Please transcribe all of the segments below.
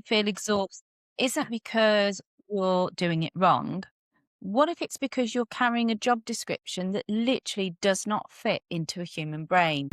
you feel exhausted isn't because you're doing it wrong? What if it's because you're carrying a job description that literally does not fit into a human brain?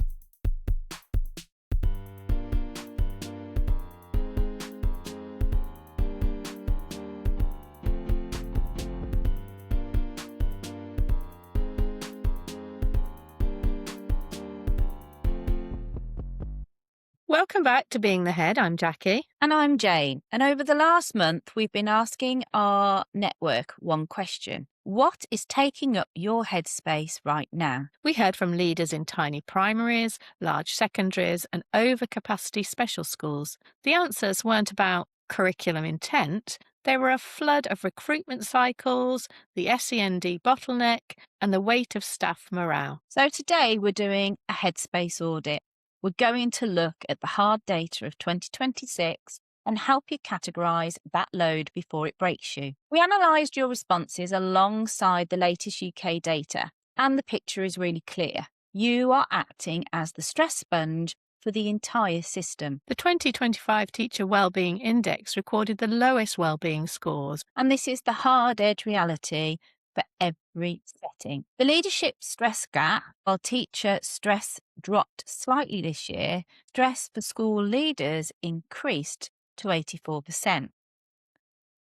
Welcome back to Being the Head. I'm Jacqui. And I'm Jane. And over the last month, we've been asking our network one question. What is taking up your headspace right now? We heard from leaders in tiny primaries, large secondaries, and overcapacity special schools. The answers weren't about curriculum intent. They were a flood of recruitment cycles, the SEND bottleneck, and the weight of staff morale. So today we're doing a headspace audit. We're going to look at the hard data of 2026 and help you categorise that load before it breaks you. We analysed your responses alongside the latest UK data, and the picture is really clear. You are acting as the stress sponge for the entire system. The 2025 Teacher Wellbeing Index recorded the lowest wellbeing scores. And this is the hard-edged reality for every setting. The leadership stress gap, while teacher stress dropped slightly this year, stress for school leaders increased to 84%.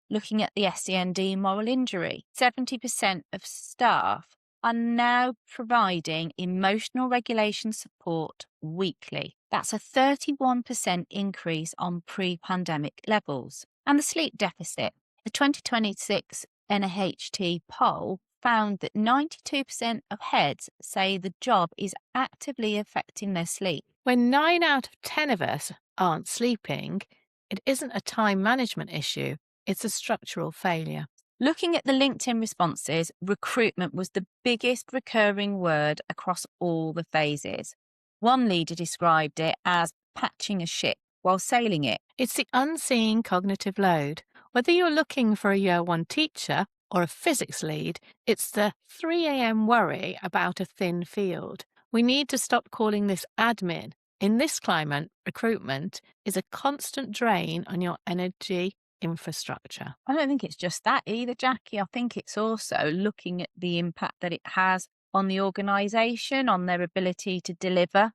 Looking at the SEND moral injury, 70% of staff are now providing emotional regulation support weekly. That's a 31% increase on pre-pandemic levels. And the sleep deficit, the 2026 NHT poll found that 92% of heads say the job is actively affecting their sleep. When 9 out of 10 of us aren't sleeping, it isn't a time management issue, it's a structural failure. Looking at the LinkedIn responses, recruitment was the biggest recurring word across all the phases. One leader described it as patching a ship while sailing it. It's the unseen cognitive load. Whether you're looking for a year one teacher or a physics lead, it's the 3 a.m. worry about a thin field. We need to stop calling this admin. In this climate, recruitment is a constant drain on your energy infrastructure. I don't think it's just that either, Jacqui. I think it's also looking at the impact that it has on the organisation, on their ability to deliver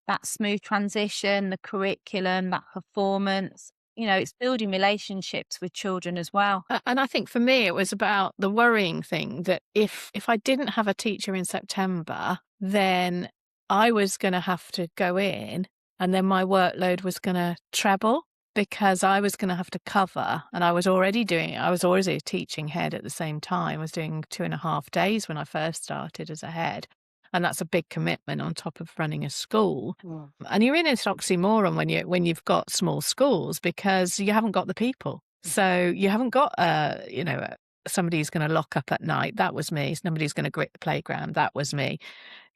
that smooth transition, the curriculum, that performance. You know, it's building relationships with children as well. And I think for me, it was about the worrying thing that if I didn't have a teacher in September, then I was going to have to go in and then my workload was going to treble because I was going to have to cover. And I was already a teaching head at the same time. I was doing 2.5 days when I first started as a head. And that's a big commitment on top of running a school. Mm. And you're in this oxymoron when you've got small schools because you haven't got the people. So you haven't got somebody who's going to lock up at night. That was me. Somebody's going to grit the playground. That was me.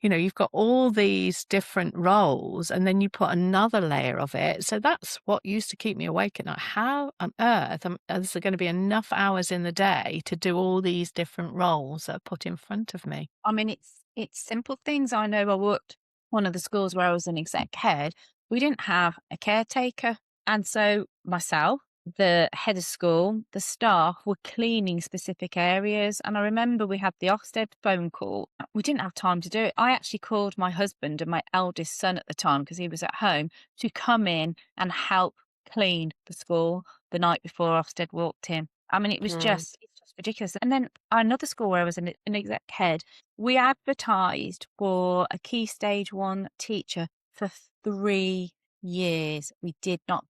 You've got all these different roles and then you put another layer of it. So that's what used to keep me awake at night. How on earth is there going to be enough hours in the day to do all these different roles that are put in front of me? I mean, it's simple things. I know I worked one of the schools where I was an exec head. We didn't have a caretaker. And so myself, the head of school, the staff were cleaning specific areas. And I remember we had the Ofsted phone call. We didn't have time to do it. I actually called my husband and my eldest son at the time because he was at home to come in and help clean the school the night before Ofsted walked in. I mean, it's just ridiculous. And then another school where I was an exec head, we advertised for a key stage 1 teacher for 3 years. We could not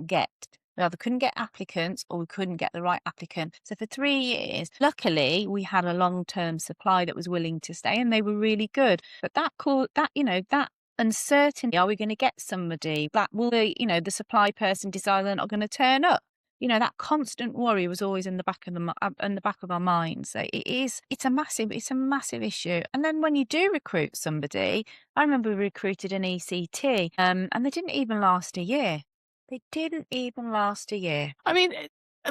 get. We either couldn't get applicants or we couldn't get the right applicant. So for 3 years, luckily we had a long-term supply that was willing to stay and they were really good. But that uncertainty, are we going to get somebody that will the supply person decide they're not going to turn up? That constant worry was always in the back of our minds. So it's a massive issue. And then when you do recruit somebody, I remember we recruited an ECT, and they didn't even last a year. I mean,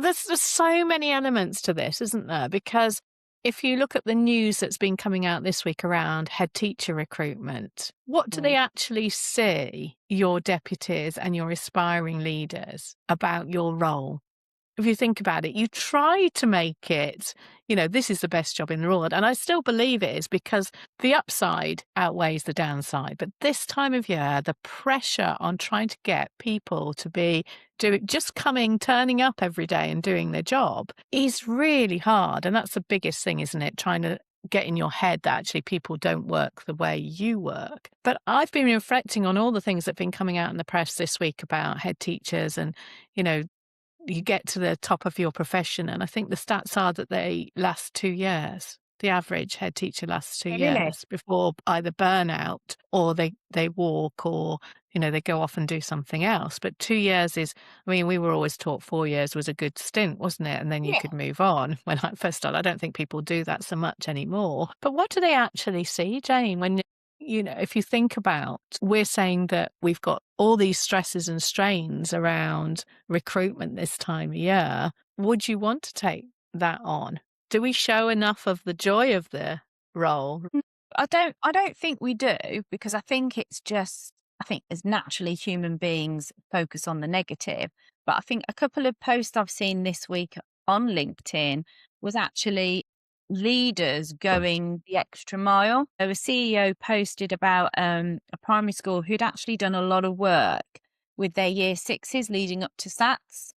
there's so many elements to this, isn't there? Because if you look at the news that's been coming out this week around head teacher recruitment, what do they Mm. actually say, your deputies and your aspiring leaders, about your role? If you think about it, you try to make it, this is the best job in the world. And I still believe it is, because the upside outweighs the downside. But this time of year, the pressure on trying to get people to be turning up every day and doing their job is really hard. And that's the biggest thing, isn't it? Trying to get in your head that actually people don't work the way you work. But I've been reflecting on all the things that have been coming out in the press this week about head teachers, and, you get to the top of your profession, and I think the stats are that they last 2 years. The average head teacher lasts 2 Oh, really? years before either burnout or they walk, or, they go off and do something else. But 2 years is, we were always taught 4 years was a good stint, wasn't it? And then you Yeah. could move on. When I first started, I don't think people do that so much anymore. But what do they actually see, Jane, when if you think about, we're saying that we've got all these stresses and strains around recruitment this time of year, would you want to take that on? Do we show enough of the joy of the role? Mm, I don't think we do, because I think as naturally human beings focus on the negative. But I think a couple of posts I've seen this week on LinkedIn was actually leaders going the extra mile. So a CEO posted about a primary school who'd actually done a lot of work with their year sixes leading up to SATs,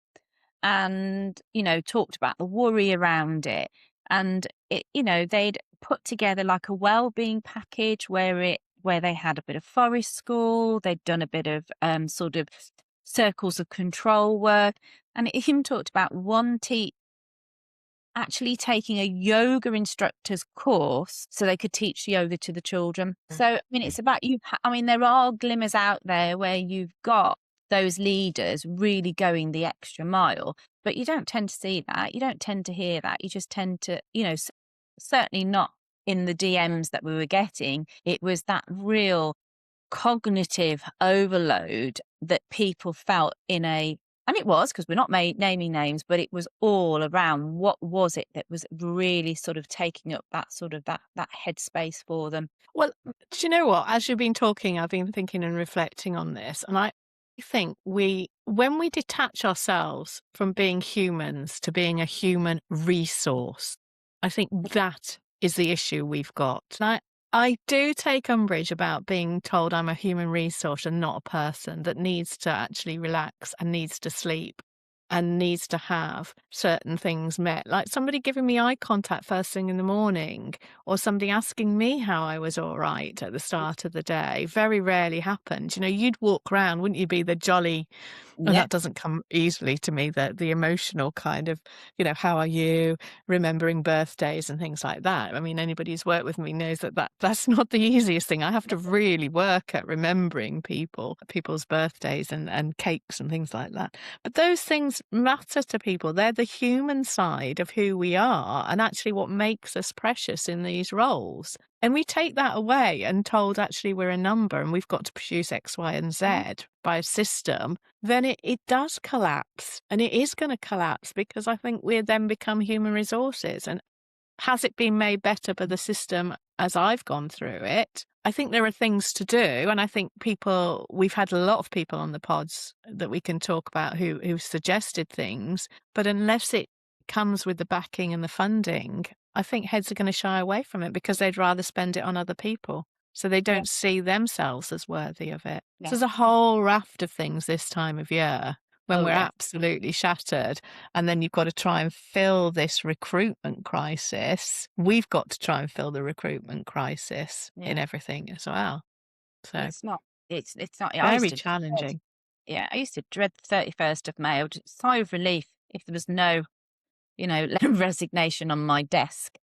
and talked about the worry around it. And they'd put together like a well-being package where they had a bit of forest school, they'd done a bit of sort of circles of control work, and it even talked about one teacher actually taking a yoga instructor's course so they could teach yoga to the children. So, I mean, it's about there are glimmers out there where you've got those leaders really going the extra mile, but you don't tend to see that. You don't tend to hear that. You just tend to, certainly not in the DMs that we were getting. It was that real cognitive overload that people felt and it was, because we're not naming names, but it was all around what was it that was really sort of taking up that headspace for them. Well, do you know what? As you've been talking, I've been thinking and reflecting on this. And I think when we detach ourselves from being humans to being a human resource, I think that is the issue we've got. And I do take umbrage about being told I'm a human resource and not a person that needs to actually relax and needs to sleep and needs to have certain things met. Like somebody giving me eye contact first thing in the morning, or somebody asking me how I was all right at the start of the day, very rarely happened. You'd walk around, wouldn't you, be the jolly, and Yeah. that doesn't come easily to me, the emotional kind of, how are you, remembering birthdays and things like that. I mean, anybody who's worked with me knows that's not the easiest thing. I have to really work at remembering people's birthdays and cakes and things like that. But those things matter to people. They're the human side of who we are, and actually what makes us precious in these roles. And we take that away and told actually we're a number and we've got to produce X, Y, and Z by a system, then it does collapse. And it is going to collapse, because I think we then become human resources. And has it been made better by the system as I've gone through it? I think there are things to do. And I think we've had a lot of people on the pods that we can talk about who've suggested things. But unless it comes with the backing and the funding, I think heads are going to shy away from it, because they'd rather spend it on other people. So they Yeah. don't see themselves as worthy of it. Yeah. So there's a whole raft of things this time of year when Oh, we're yeah. absolutely shattered. And then you've got to try and fill this recruitment crisis. We've got to try and fill the recruitment crisis in Yeah. everything as well. So It's not. It's not. very challenging. I used to dread the 31st of May. I would just sigh of relief if there was no, resignation on my desk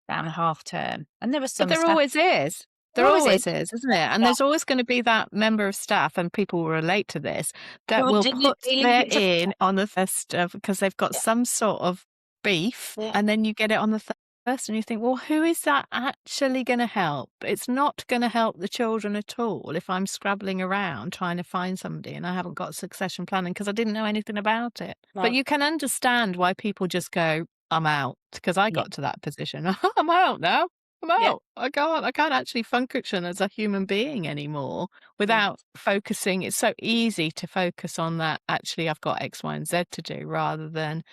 down half term. And there was But some there staff. always is. There There always is. always is, isn't it? And there's always going to be that member of staff, and people will relate to this, that You're will put dealing their with in on the first because they've got yeah, some sort of beef, yeah, and then you get it on the first, and you think, well, who is that actually going to help? It's not going to help the children at all if I'm scrabbling around trying to find somebody and I haven't got succession planning because I didn't know anything about it. But no, you can understand why people just go, I'm out, because I Yeah, got to that position. I'm out now. I'm yeah, out. I can't actually function as a human being anymore yeah. without focusing. It's so easy to focus on that, actually, I've got X, Y, and Z to do, rather than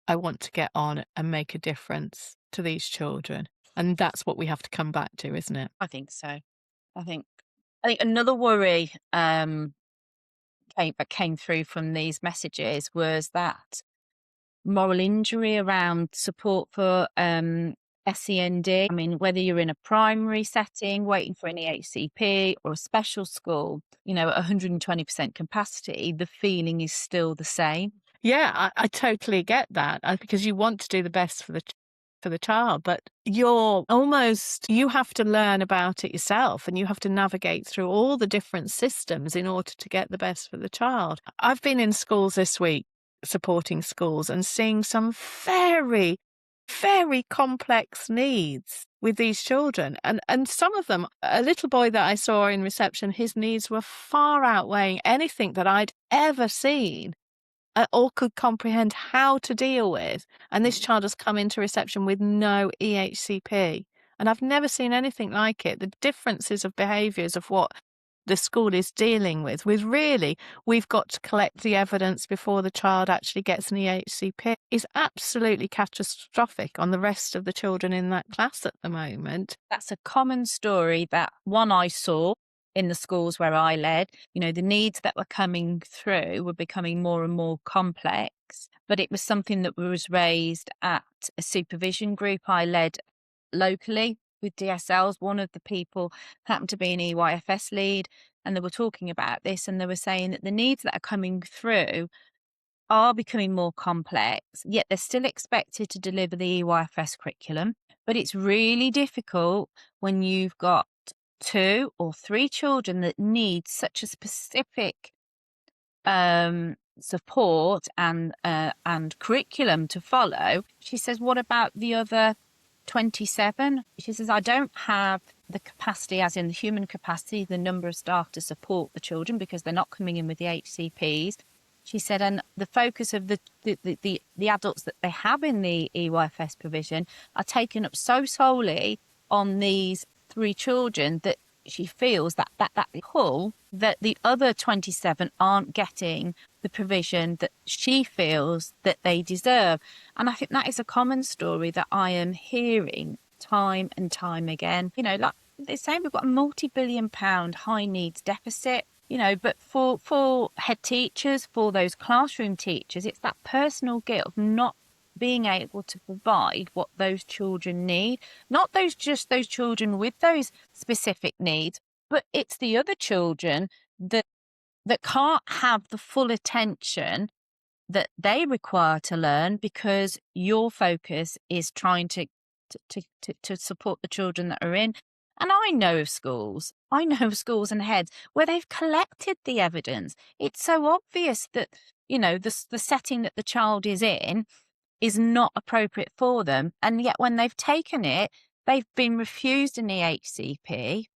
I want to get on and make a difference to these children. And that's what we have to come back to, isn't it? I think so. I think another worry that came through from these messages was that moral injury around support for SEND. I mean, whether you're in a primary setting waiting for an EHCP or a special school, at 120% capacity, the feeling is still the same. Yeah, I totally get that, because you want to do the best for the child, but you have to learn about it yourself, and you have to navigate through all the different systems in order to get the best for the child. I've been in schools this week, supporting schools, and seeing some very, very complex needs with these children. And some of them, a little boy that I saw in reception, his needs were far outweighing anything that I'd ever seen or could comprehend how to deal with. And this child has come into reception with no EHCP. And I've never seen anything like it. The differences of behaviours of what the school is dealing with really, we've got to collect the evidence before the child actually gets an EHCP, is absolutely catastrophic on the rest of the children in that class at the moment. That's a common story that one I saw in the schools where I led. The needs that were coming through were becoming more and more complex, but it was something that was raised at a supervision group I led locally with DSLs. One of the people happened to be an EYFS lead, and they were talking about this, and they were saying that the needs that are coming through are becoming more complex, yet they're still expected to deliver the EYFS curriculum. But it's really difficult when you've got 2 or 3 children that need such a specific support and curriculum to follow. She says, what about the other 27? She says, I don't have the capacity, as in the human capacity, the number of staff to support the children, because they're not coming in with the HCPs. She said, and the focus of the adults that they have in the EYFS provision are taken up so solely on these 3 children that she feels that pull that the other 27 aren't getting the provision that she feels that they deserve. And I think that is a common story that I am hearing time and time again. Like they're saying, we've got a multi-billion-pound high needs deficit. But for head teachers, for those classroom teachers, it's that personal guilt of not being able to provide what those children need. Not just those children with those specific needs, but it's the other children that can't have the full attention that they require to learn, because your focus is trying to support the children that are in. And I know of schools and heads where they've collected the evidence. It's so obvious that, the setting that the child is in is not appropriate for them. And yet when they've taken it, they've been refused an EHCP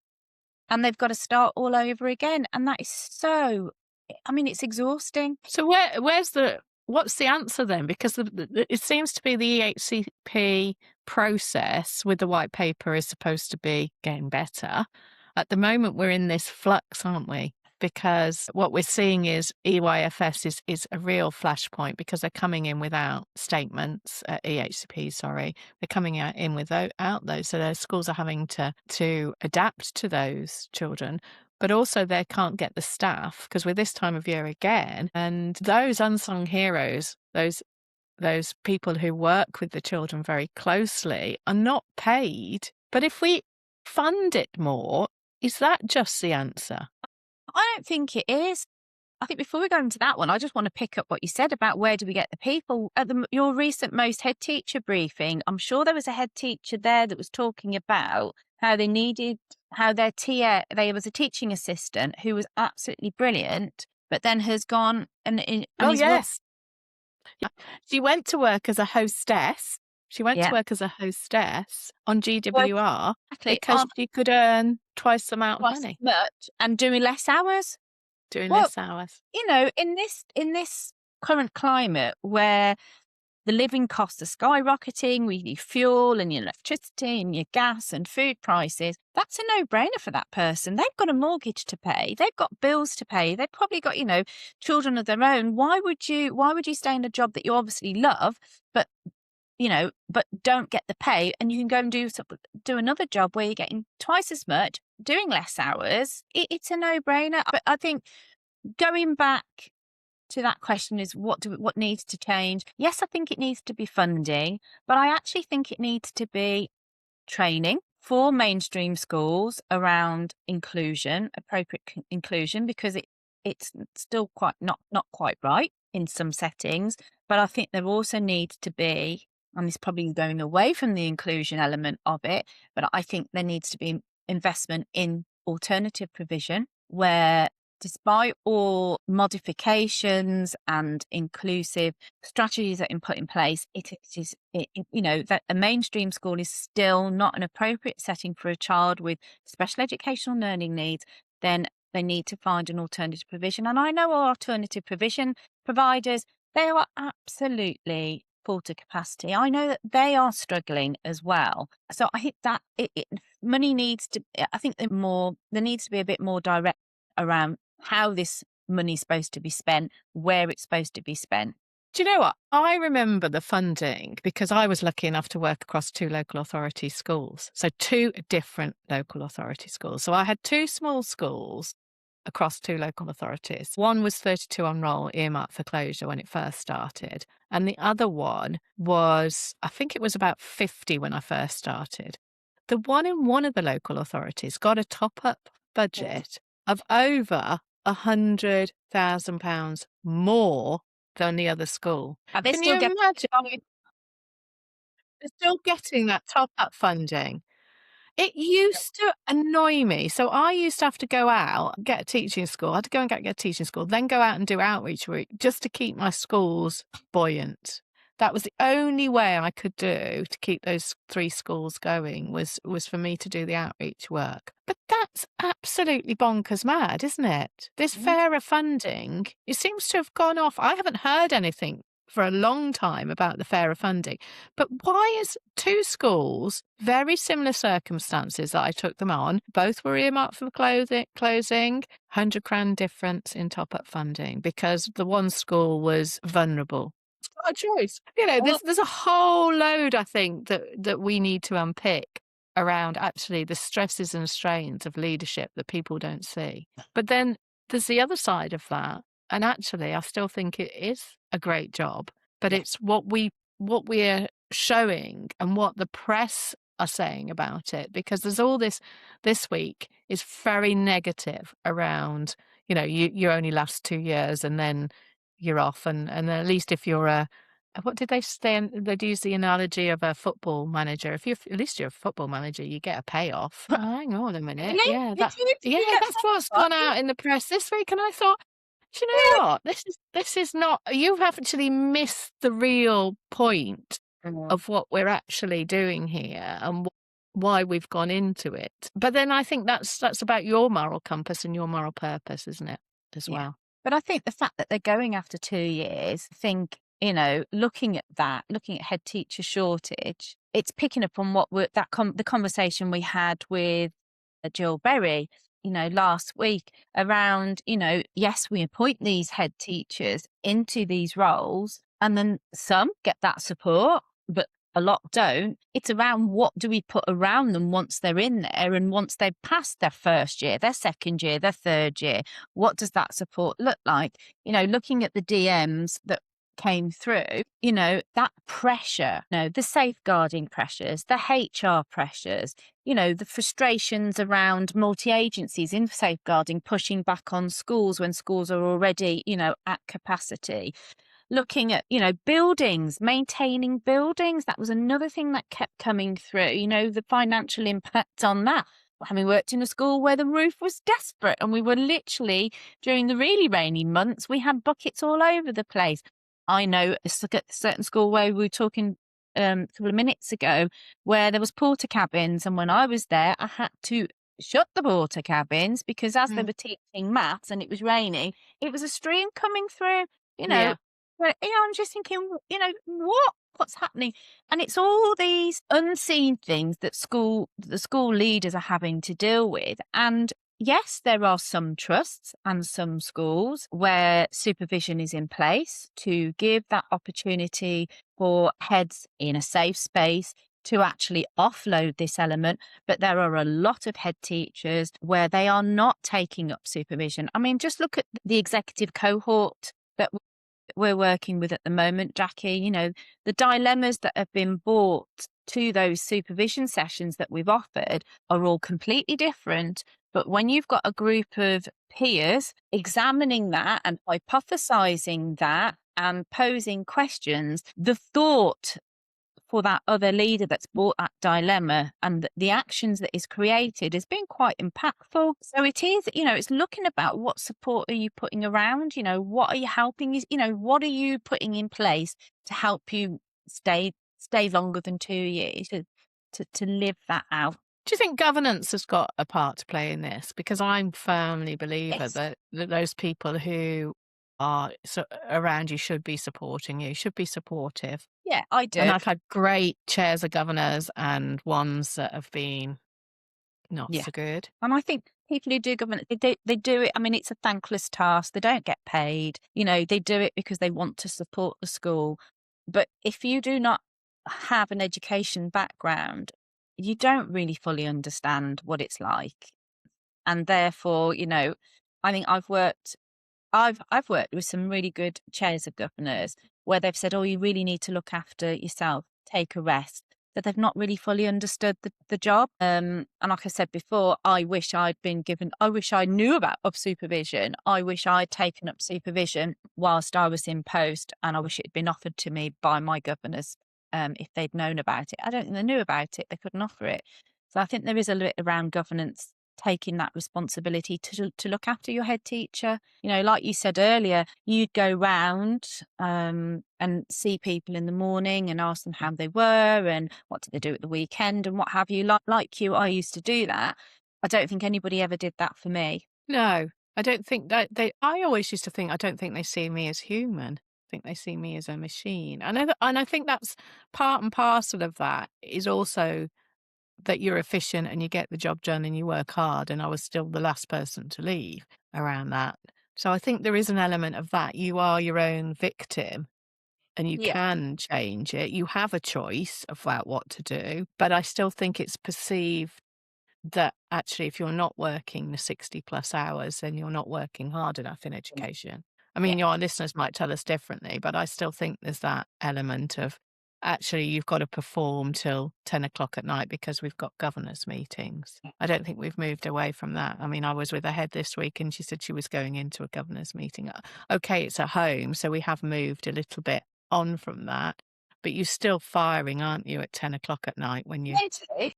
and they've got to start all over again. And that is it's exhausting. So what's the answer then? Because it seems to be the EHCP process with the white paper is supposed to be getting better. At the moment, we're in this flux, aren't we? Because what we're seeing is EYFS is a real flashpoint, because they're coming in without statements, EHCP, sorry. They're coming in without those. So their schools are having to adapt to those children. But also they can't get the staff, because we're this time of year again. And those unsung heroes, those people who work with the children very closely, are not paid. But if we fund it more, is that just the answer? I don't think it is. I think before we go into that one, I just want to pick up what you said about where do we get the people. At your recent most head teacher briefing, I'm sure there was a head teacher there that was talking about how there was a teaching assistant who was absolutely brilliant, but then has gone and yes. She went to work as a hostess. Yeah. On GWR Exactly. because she could earn twice the amount of money. Much, and doing less hours. Less hours. In this current climate where the living costs are skyrocketing with your fuel and your electricity and your gas and food prices. That's a no-brainer for that person. They've got a mortgage to pay. They've got bills to pay. They've probably got, children of their own. Why would you stay in a job that you obviously love, but don't get the pay, and you can go and do another job where you're getting twice as much, doing less hours? It's a no-brainer. But I think going back to that question is what needs to change? Yes, I think it needs to be funding, but I actually think it needs to be training for mainstream schools around inclusion, appropriate inclusion, because it's still not quite right in some settings. But I think there also needs to be, and it's probably going away from the inclusion element of it, but I think there needs to be investment in alternative provision where, despite all modifications and inclusive strategies that are put in place, that a mainstream school is still not an appropriate setting for a child with special educational learning needs. Then they need to find an alternative provision. And I know our alternative provision providers, they are absolutely full to capacity. I know that they are struggling as well. So I think that money needs to, I think there needs to be a bit more direct around how this money's supposed to be spent, where it's supposed to be spent. Do you know what? I remember the funding because I was lucky enough to work across 2 local authority schools. So 2 different local authority schools. So I had 2 small schools across 2 local authorities. One was 32 on roll, earmarked for closure when it first started. And the other one was, I think it was about 50 when I first started. The one in one of the local authorities got a top-up budget of over £100,000 more than the other school. Are they Can still you imagine? They're still getting that top-up funding. It used to annoy me. So I used to have to go out, get a teaching school. I had to go and get a teaching school, then go out and do outreach work just to keep my schools buoyant. That was the only way I could do to keep those 3 schools going was for me to do the outreach work. But that's absolutely bonkers mad, isn't it? This fairer funding, it seems to have gone off. I haven't heard anything for a long time about the fairer funding. But why is 2 schools, very similar circumstances that I took them on, both were earmarked for closing, £100,000 difference in top-up funding because the one school was vulnerable. It's not a choice. There's a whole load, I think, that we need to unpick around actually the stresses and strains of leadership that people don't see. But then there's the other side of that. And actually, I still think it is a great job, but it's what we're showing and what the press are saying about it, because there's all this week is very negative around, you only last 2 years and then you're off. And at least if you're what did they say? They'd use the analogy of a football manager. At least you're a football manager, you get a payoff. Oh, hang on a minute. Really? Yeah, Did you get that's what's gone out in the press this week. And I thought, do you know what? This is not. You've actually missed the real point of what we're actually doing here and why we've gone into it. But then I think that's about your moral compass and your moral purpose, isn't it? As well. But I think the fact that they're going after 2 years, looking at head teacher shortage, it's picking up on the conversation we had with Jill Berry, last week around, yes, we appoint these head teachers into these roles and then some get that support, but a lot don't. It's around what do we put around them once they're in there and once they've passed their first year, their second year, their third year. What does that support look like? Looking at the DMs that came through, that pressure, the safeguarding pressures, the HR pressures, the frustrations around multi-agencies in safeguarding, pushing back on schools when schools are already, at capacity. Looking at, buildings, maintaining buildings. That was another thing that kept coming through, the financial impact on that. Having worked in a school where the roof was desperate and we were literally, during the really rainy months, we had buckets all over the place. I know a certain school where we were talking a couple of minutes ago where there was porter cabins, and when I was there, I had to shut the porter cabins because as they were teaching maths and it was raining, it was a stream coming through. But, I'm just thinking, what's happening? And it's all these unseen things that the school leaders are having to deal with. And yes, there are some trusts and some schools where supervision is in place to give that opportunity for heads in a safe space to actually offload this element. But there are a lot of head teachers where they are not taking up supervision. I mean, just look at the executive cohort that we're working with at the moment, Jacqui. The dilemmas that have been brought to those supervision sessions that we've offered are all completely different. But when you've got a group of peers examining that and hypothesizing that and posing questions, the thought for that other leader that's brought that dilemma and the actions that is created has been quite impactful. So it is, it's looking about what support are you putting around, what are you helping, what are you putting in place to help you stay longer than 2 years to live that out. Do you think governance has got a part to play in this? Because I'm firmly a believer Yes. that those people who are around you should be supporting you, should be supportive. Yeah, I And do. I've had great chairs of governors and ones that have been not Yeah. so good. And I think people who do government, they do it. I mean, it's a thankless task. They don't get paid. They do it because they want to support the school. But if you do not have an education background, you don't really fully understand what it's like. And therefore, I think I've worked with some really good chairs of governors where they've said, "Oh, you really need to look after yourself, take a rest." But they've not really fully understood the job. And like I said before, I wish I knew about up supervision. I wish I'd taken up supervision whilst I was in post, and I wish it had been offered to me by my governors. If they'd known about it, I don't think they knew about it. They couldn't offer it. So I think there is a little bit around governance taking that responsibility to look after your head teacher. Like you said earlier, you'd go round and see people in the morning and ask them how they were and what did they do at the weekend and what have you. Like you, I used to do that. I don't think anybody ever did that for me. No, I don't think that I always used to think, I don't think they see me as human. I think they see me as a machine. And I think that's part and parcel of that is also that you're efficient and you get the job done and you work hard. And I was still the last person to leave around that. So I think there is an element of that. You are your own victim and you Yeah. can change it. You have a choice about what to do. But I still think it's perceived that actually, if you're not working the 60 plus hours, then you're not working hard enough in education. I Yeah. mean, your listeners might tell us differently, but I still think there's that element of actually you've got to perform till 10 o'clock at night because we've got governors' meetings. I don't think we've moved away from that. I mean, I was with a head this week and she said she was going into a governors' meeting. Okay, it's at home, so we have moved a little bit on from that, but you're still firing, aren't you, at 10 o'clock at night when you Totally.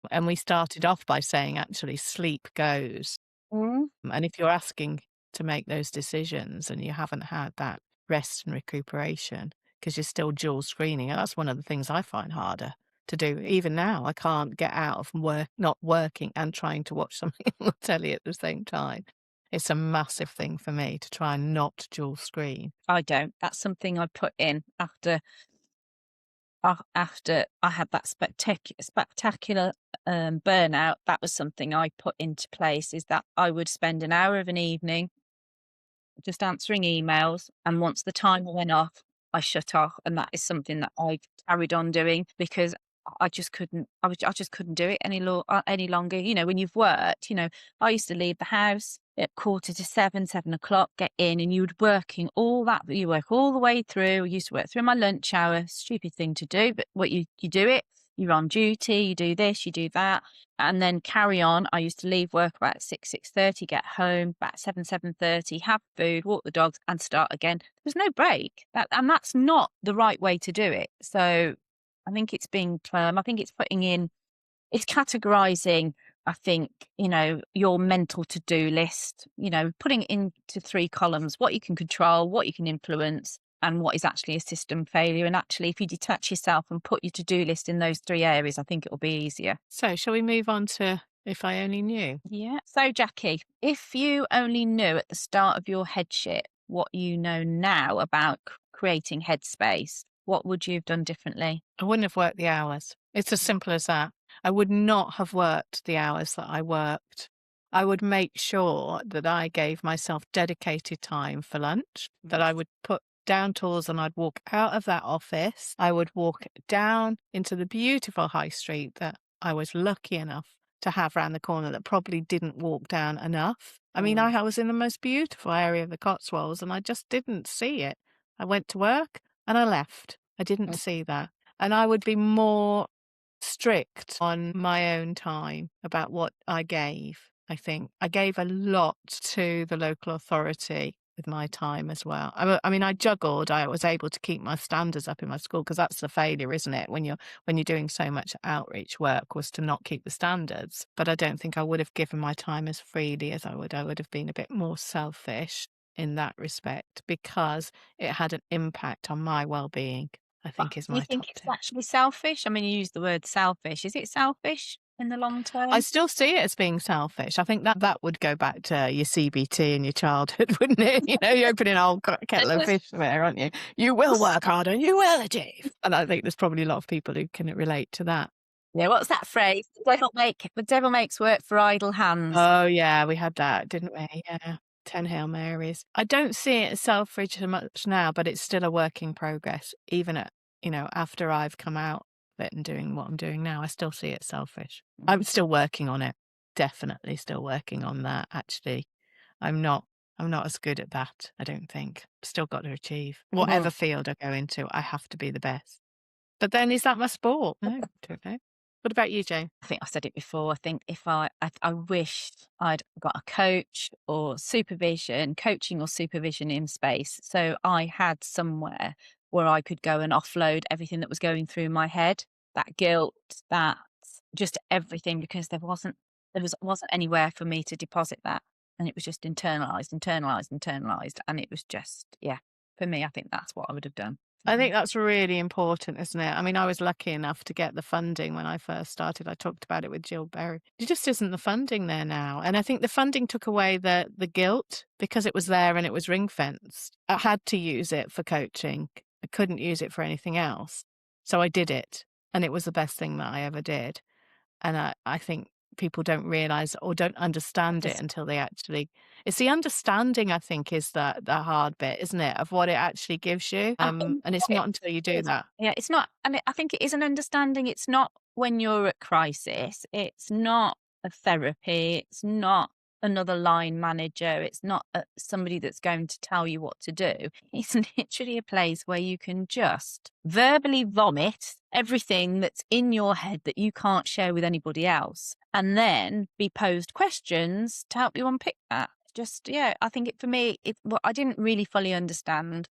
and we started off by saying actually sleep goes. Mm. And if you're asking to make those decisions and you haven't had that rest and recuperation because you're still dual screening, and that's one of the things I find harder to do. Even now, I can't get out of work, not working and trying to watch something on the telly at the same time. It's a massive thing for me to try and not dual screen. I don't. That's something I put in after I had that spectacular burnout. That was something I put into place, is that I would spend an hour of an evening just answering emails, and once the timer went off, I shut off, and that is something that I've carried on doing because I just couldn't. I just couldn't do it any longer. When you've worked, I used to leave the house at 6:45, 7 o'clock, get in, and you would working all that. You work all the way through. I used to work through my lunch hour. Stupid thing to do, but what you do it. You're on duty. You do this. You do that, and then carry on. I used to leave work about 6:30, get home about 7:30, have food, walk the dogs, and start again. There's no break, and that's not the right way to do it. So I think it's being firm. I think it's categorizing, I think, your mental to-do list, putting it into 3 columns: what you can control, what you can influence, and what is actually a system failure. And actually, if you detach yourself and put your to-do list in those 3 areas, I think it will be easier. So, shall we move on to If I Only Knew? Yeah. So, Jacqui, if you only knew at the start of your headship what you know now about creating headspace, what would you have done differently? I wouldn't have worked the hours. It's as simple as that. I would not have worked the hours that I worked. I would make sure that I gave myself dedicated time for lunch, that I would put down tools and I'd walk out of that office. I would walk down into the beautiful high street that I was lucky enough to have round the corner that probably didn't walk down enough. I mean, Mm. I was in the most beautiful area of the Cotswolds and I just didn't see it. I went to work and I left. I didn't Mm. see that. And I would be more strict on my own time about what I gave, I think. I gave a lot to the local authority with my time as well. I mean, I juggled. I was able to keep my standards up in my school because that's the failure, isn't it? When you're doing so much outreach work, was to not keep the standards. But I don't think I would have given my time as freely as I would. I would have been a bit more selfish in that respect because it had an impact on my well-being, I But think is do you my think top it's tip. actually selfish? I mean, you use the word selfish. Is it selfish in the long I term? still see it as being selfish. I think that would go back to your CBT in your childhood, wouldn't it? You know, you're opening an old kettle of fish there, aren't you? You will work hard and you will achieve. And I think there's probably a lot of people who can relate to that. Yeah, what's that phrase? The devil makes work for idle hands. Oh, yeah, we had that, didn't we? Yeah. 10 Hail Marys. I don't see it as selfish so much now, but it's still a work in progress. Even after I've come out of it and doing what I'm doing now, I still see it selfish. I'm still working on it. Definitely still working on that, actually. I'm not I'm not as good at that, I don't think. Still got to achieve. Mhm. Whatever field I go into, I have to be the best. But then is that my sport? No, don't know. What about you, Jane? I think I said it before. I think if I wish I'd got a coach or supervision, coaching or supervision in space. So I had somewhere where I could go and offload everything that was going through my head, that guilt, that just everything, because there wasn't anywhere for me to deposit that. And it was just internalized, internalized, internalized. And it was just, yeah, for me, I think that's what I would have done. I think that's really important, isn't it? I mean, I was lucky enough to get the funding when I first started. I talked about it with Jill Berry. There just isn't the funding there now. And I think the funding took away the guilt because it was there and it was ring fenced. I had to use it for coaching. I couldn't use it for anything else. So I did it. And it was the best thing that I ever did. And I think people don't realize or don't understand it Just until they actually it's the understanding, I think, is the hard bit, isn't it, of what it actually gives you. I think And it's what it not until you do is, that. yeah, it's not, and I think it is an understanding. It's not when you're at crisis. It's not a therapy. It's not another line manager. It's not somebody that's going to tell you what to do. It's literally a place where you can just verbally vomit everything that's in your head that you can't share with anybody else, and then be posed questions to help you unpick that. Just, yeah, I think for me, what I didn't really fully understand,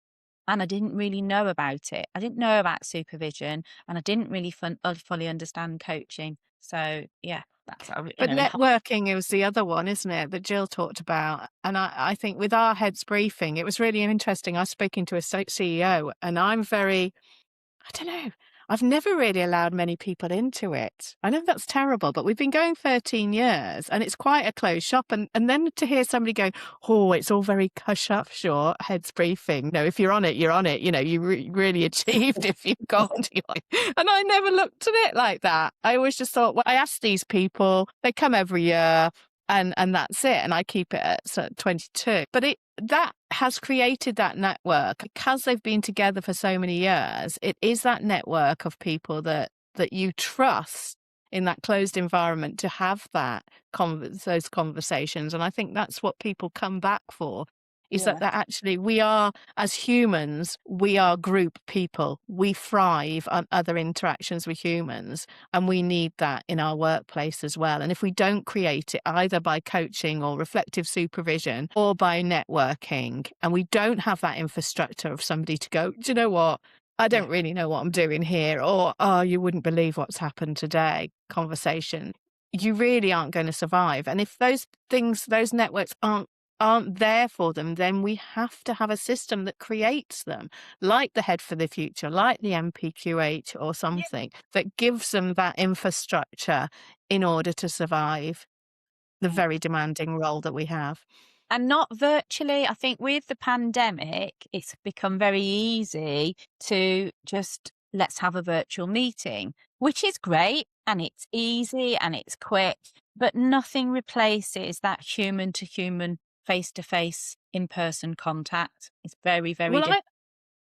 and I didn't really know about it. I didn't know about supervision, and I didn't really fully understand coaching. So yeah, that's how, But networking is the other one, isn't it, that Jill talked about. And I think with our heads briefing, it was really interesting. I was speaking to a CEO and I'm very I don't know. I've never really allowed many people into it. I know that's terrible, but we've been going 13 years and it's quite a closed shop. And then to hear somebody go, oh, it's all very cush up short, heads briefing. No, if you're on it, you're on it. You know, you really achieved if you've got And I never looked at it like that. I always just thought, well, I ask these people, they come every year and that's it. And I keep it at sort of 22. But that has created that network because they've been together for so many years. It is that network of people that you trust in that closed environment to have those conversations. And I think that's what people come back for. Is yeah, that actually we are, as humans, we are group people. We thrive on other interactions with humans, and we need that in our workplace as well. And if we don't create it either by coaching or reflective supervision or by networking, and we don't have that infrastructure of somebody to go, do you know what? I yeah, don't really know what I'm doing here, or, oh, you wouldn't believe what's happened today, conversation. You really aren't going to survive. And if those networks aren't there for them, then we have to have a system that creates them, like the Head for the Future, like the MPQH or yeah. something that gives them that infrastructure in order to survive the very demanding role that we have. And not virtually. I think with the pandemic, it's become very easy to just let's have a virtual meeting, which is great and it's easy and it's quick, but nothing replaces that human to human, face to face, in person contact. It's very, very Well, different.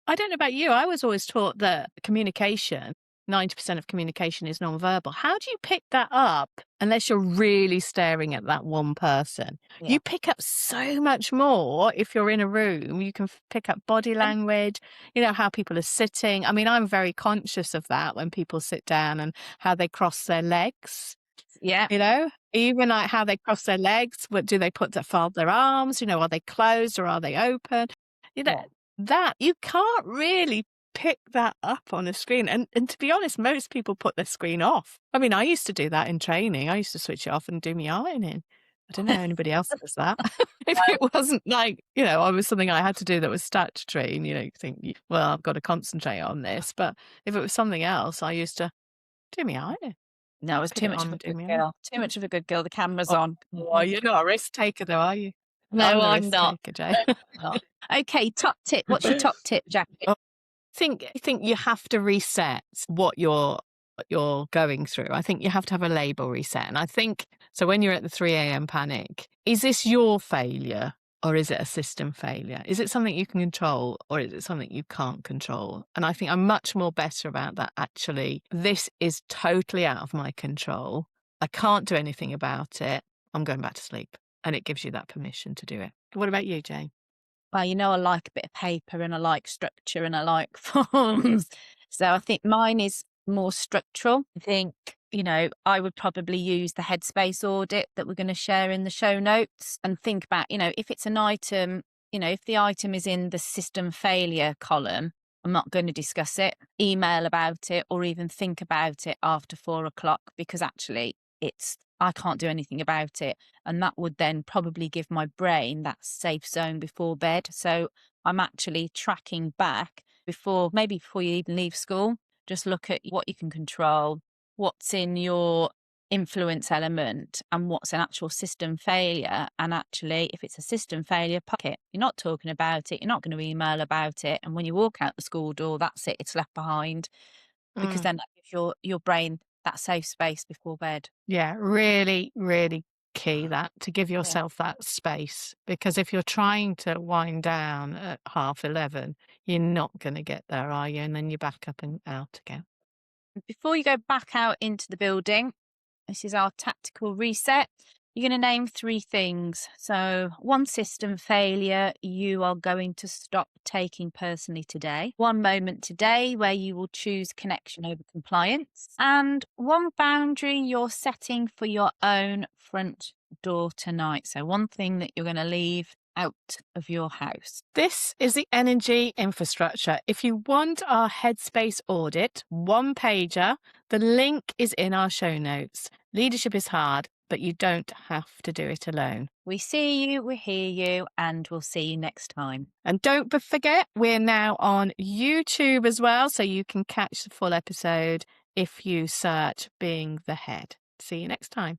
I don't know about you. I was always taught that communication, 90% of communication is nonverbal. How do you pick that up unless you're really staring at that one person? Yeah. You pick up so much more if you're in a room. You can pick up body And language, how people are sitting. I mean, I'm very conscious of that when people sit down and how they cross their legs. yeah, Even like how they cross their legs. What do they fold their arms? Are they closed or are they open? You know, yeah. that you can't really pick that up on a screen. And to be honest, most people put their screen off. I mean, I used to do that in training. I used to switch it off and do my ironing. I don't know how anybody else does that. If it wasn't like, I was something I had to do that was statutory, and you think, well, I've got to concentrate on this. But if it was something else, I used to do my ironing. No, I was Put too it much on of a and do good my ironing. girl. Too much of a good girl. The camera's Oh, on. oh, you're not a risk taker though, are you? I'm No, the I'm risk not. taker, Jay. Not. Okay, top tip. What's your top tip, Jacqui? I think you have to reset what you're going through. I think you have to have a label reset. And I think so when you're at the 3 a.m. panic, is this your failure or is it a system failure? Is it something you can control or is it something you can't control? And I think I'm much more better about that actually. This is totally out of my control. I can't do anything about it. I'm going back to sleep. And it gives you that permission to do it. What about you, Jane? Well, I like a bit of paper and I like structure and I like forms. So I think mine is more structural. I think, I would probably use the headspace audit that we're going to share in the show notes and think about, if it's an item, if the item is in the system failure column, I'm not going to discuss it, email about it, or even think about it after 4 o'clock because actually I can't do anything about it. And that would then probably give my brain that safe zone before bed. So I'm actually tracking back maybe before you even leave school. Just look at what you can control, what's in your influence element, and what's an actual system failure. And actually, if it's a system failure, park it. You're not talking about it. You're not going to email about it. And when you walk out the school door, that's it. It's left behind because then that gives your brain that safe space before bed. Yeah, really, really key that to give Yeah. yourself that space because if you're trying to wind down at 11:30, you're not going to get there, are you? And then you're back up and out again. Before you go back out into the building, this is our tactical reset. You're going to name 3 things. So, one system failure you are going to stop taking personally today. One moment today where you will choose connection over compliance. And one boundary you're setting for your own front door tonight. So, one thing that you're going to leave out of your house. This is the energy infrastructure. If you want our headspace audit, 1-pager, the link is in our show notes. Leadership is hard, but you don't have to do it alone. We see you, we hear you, and we'll see you next time. And don't forget, we're now on YouTube as well, so you can catch the full episode if you search Being the Head. See you next time.